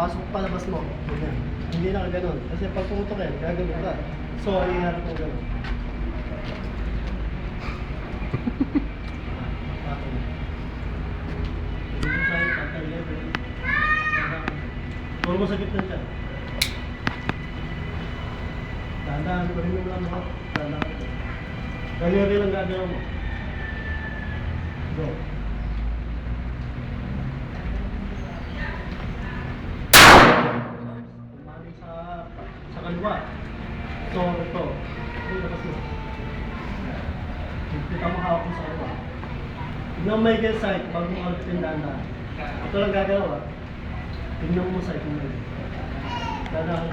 Pasok palabas mo. Ganyan. Hindi na gano'n. Kasi pag pumutok yan, gagawin ka. So, iharap mo gano'n. Dito sa'yo, patay level. Puro mo sa gitna siya. Dahan-dahan, rin mo lang mga. Dahan-dahan. Ganyan rin ang gagawin mo. Go. Umali sa kaliwa. So, ito. Ito yung labas mo. Kita mo hawak mo sa kaliwa. Tignan mo may get side bago mo kalpitin dahan-dahan. Ito lang gagalaw ah. Tignan mo side mo may. Dahan-dahan.